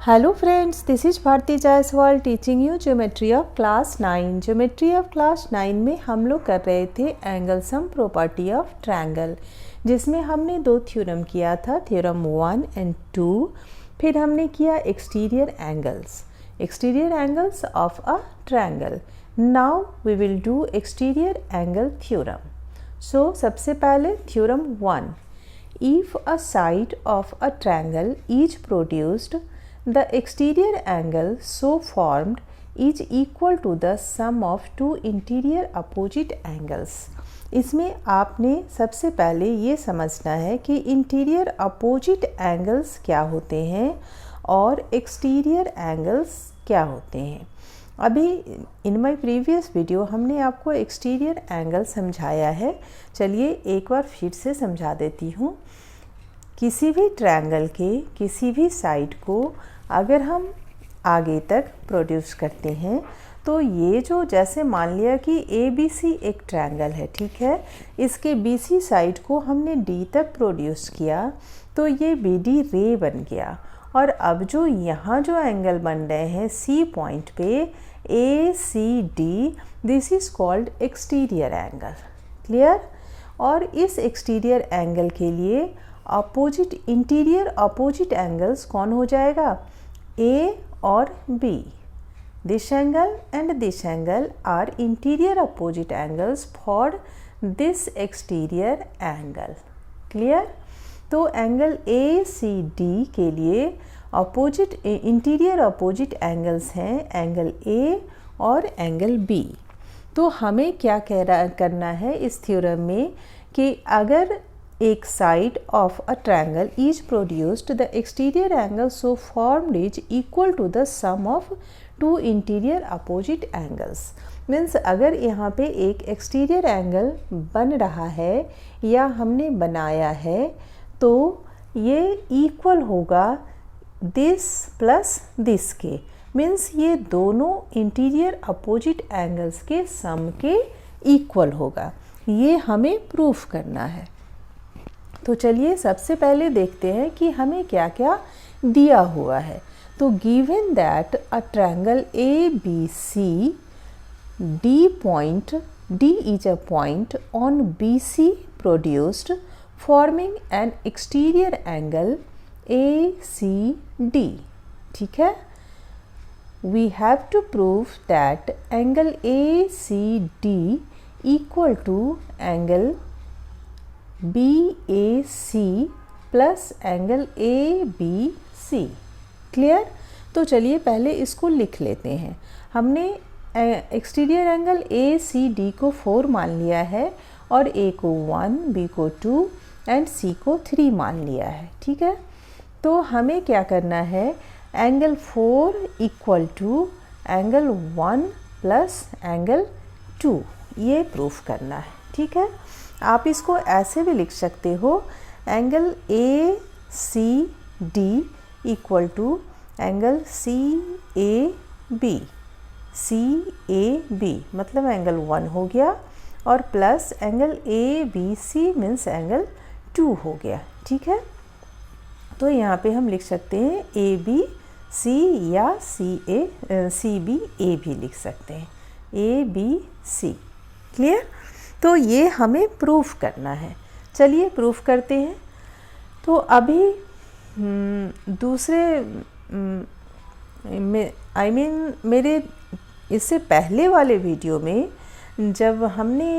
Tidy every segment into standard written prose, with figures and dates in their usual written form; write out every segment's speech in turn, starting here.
Hello friends, this is Bharti Jaiswal teaching you geometry of class 9. Geometry of class 9 में हम लोग कर रहे थे angle sum property of triangle, जिसमें हमने दो थ्योरम किया था, थ्योरम 1 एंड 2. फिर हमने किया exterior angles of a triangle. Now we will do exterior angle theorem. So सबसे पहले theorem 1. If a side of a triangle is produced, the exterior angle so formed is equal to the sum of two interior opposite angles. इसमें आपने सबसे पहले ये समझना है कि इंटीरियर अपोजिट एंगल्स क्या होते हैं और एक्सटीरियर एंगल्स क्या होते हैं. अभी इन माय प्रीवियस वीडियो हमने आपको एक्सटीरियर एंगल समझाया है. चलिए एक बार फिर से समझा देती हूँ. किसी भी ट्रायंगल के किसी भी साइड को अगर हम आगे तक प्रोड्यूस करते हैं तो ये जो, जैसे मान लिया कि ए बी सी एक ट्रायंगल है, ठीक है, इसके बी सी साइड को हमने डी तक प्रोड्यूस किया तो ये बी डी रे बन गया. और अब जो यहाँ जो एंगल बन रहे हैं सी पॉइंट पे A C D, this is called exterior angle. Clear. और इस एक्सटीरियर एंगल के लिए अपोजिट इंटीरियर अपोजिट एंगल्स कौन हो जाएगा? ए और B. This angle and this angle are interior opposite angles for this exterior angle. Clear. तो angle A C D के लिए अपोजिट इंटीरियर अपोजिट एंगल्स हैं एंगल ए और एंगल बी. तो हमें क्या करना है इस थ्योरम में कि अगर एक side of a triangle is produced, the exterior angle so formed is equal to the sum of two interior opposite angles. Means अगर यहाँ पे एक एक्सटीरियर एंगल बन रहा है या हमने बनाया है तो ये इक्वल होगा दिस प्लस दिस के. मीन्स ये दोनों इंटीरियर अपोजिट एंगल्स के सम के इक्वल होगा. ये हमें प्रूफ करना है. तो चलिए सबसे पहले देखते हैं कि हमें क्या क्या दिया हुआ है. तो given that a triangle A B C D is a point on B C produced forming an exterior angle A C D. ठीक है. We have to prove that angle A C D equal to angle B A C plus angle A B C. Clear. तो चलिए पहले इसको लिख लेते हैं. हमने exterior angle A C D को 4 मान लिया है और ए को 1, बी को 2 एंड सी को 3 मान लिया है. ठीक है. तो हमें क्या करना है, angle 4 equal to angle 1 plus angle 2, ये प्रूफ करना है. ठीक है. आप इसको ऐसे भी लिख सकते हो, angle A C D equal to angle C A B. C A B मतलब एंगल 1 हो गया और plus angle A B C means angle 2 हो गया. ठीक है. तो यहाँ पे हम लिख सकते हैं ए बी सी या सी बी ए भी लिख सकते हैं, ए बी सी. क्लियर. तो ये हमें प्रूफ करना है. चलिए प्रूफ करते हैं. तो अभी दूसरे मेरे इससे पहले वाले वीडियो में जब हमने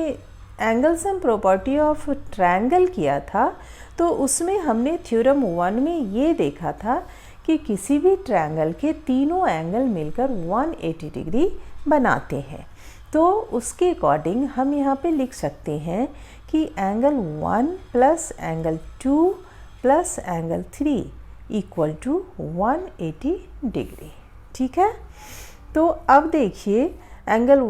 angle sum property of triangle किया था तो उसमें हमने थ्योरम 1 में ये देखा था कि किसी भी ट्रायंगल के तीनों एंगल मिलकर 180 डिग्री बनाते हैं. तो उसके अकॉर्डिंग हम यहाँ पे लिख सकते हैं कि angle 1 plus angle 2 plus angle 3 equal to 180 degree. ठीक है. तो अब देखिए एंगल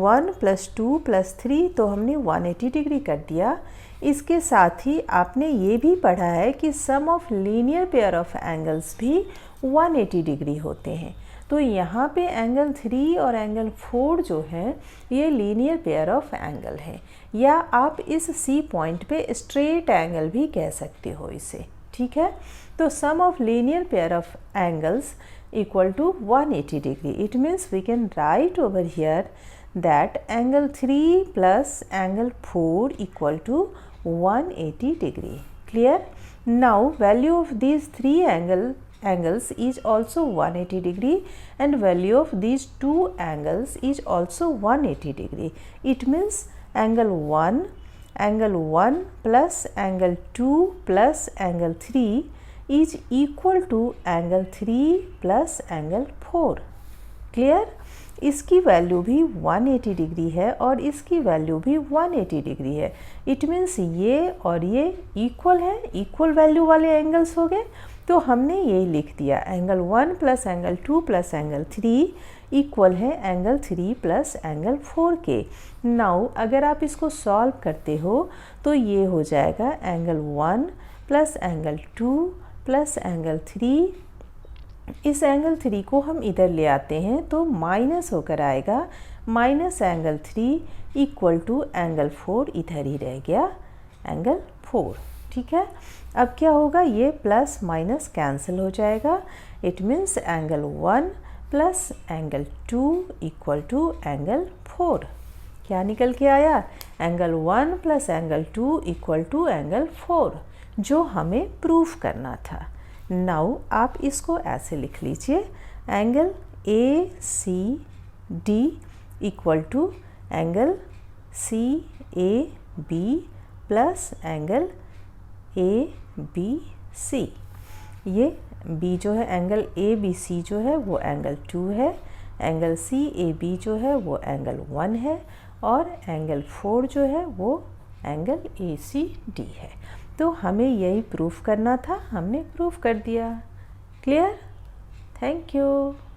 1 प्लस 2 प्लस 3 तो हमने 180 डिग्री कर दिया. इसके साथ ही आपने ये भी पढ़ा है कि sum of linear pair of angles भी 180 डिग्री होते हैं. तो यहाँ पे एंगल 3 और एंगल 4 जो है ये लीनियर पेयर ऑफ एंगल है, या आप इस सी पॉइंट पे स्ट्रेट एंगल भी कह सकते हो इसे. ठीक है। तो sum of linear pair of angles equal to 180 degree. It means we can write over here that angle 3 plus angle 4 equal to 180 degree. Clear? Now value of these three angles is also 180 degree and value of these two angles is also 180 degree. It means angle 1 plus angle 2 plus angle 3 is equal to angle 3 plus angle 4. Clear? इसकी value भी 180 degree है और इसकी value भी 180 degree है। It means ये और ये इक्वल है, इक्वल वैल्यू वाले एंगल्स हो गए। तो हमने यही लिख दिया angle 1 plus angle 2 plus angle 3 equal है एंगल 3 प्लस एंगल 4 के। नाउ अगर आप इसको सॉल्व करते हो तो ये हो जाएगा angle 1 plus angle 2 plus angle 3। इस एंगल 3 को हम इधर ले आते हैं तो माइनस होकर आएगा, minus angle 3 equal to angle 4, इधर ही रह गया एंगल 4। ठीक है, अब क्या होगा, ये प्लस माइनस कैंसिल हो जाएगा। It means angle 1 plus angle 2 equal to angle 4। क्या निकल के आया, angle 1 plus angle 2 equal to angle 4, जो हमें प्रूफ करना था। नाउ आप इसको ऐसे लिख लीजिए, angle A C D equal to angle C A B plus angle A B C. ये बी जो है एंगल ए बी सी जो है वो एंगल 2 है, एंगल सी ए बी जो है वो एंगल 1 है और एंगल 4 जो है वो एंगल ए सी डी है। तो हमें यही प्रूफ करना था, हमने प्रूफ कर दिया। क्लियर? Thank you.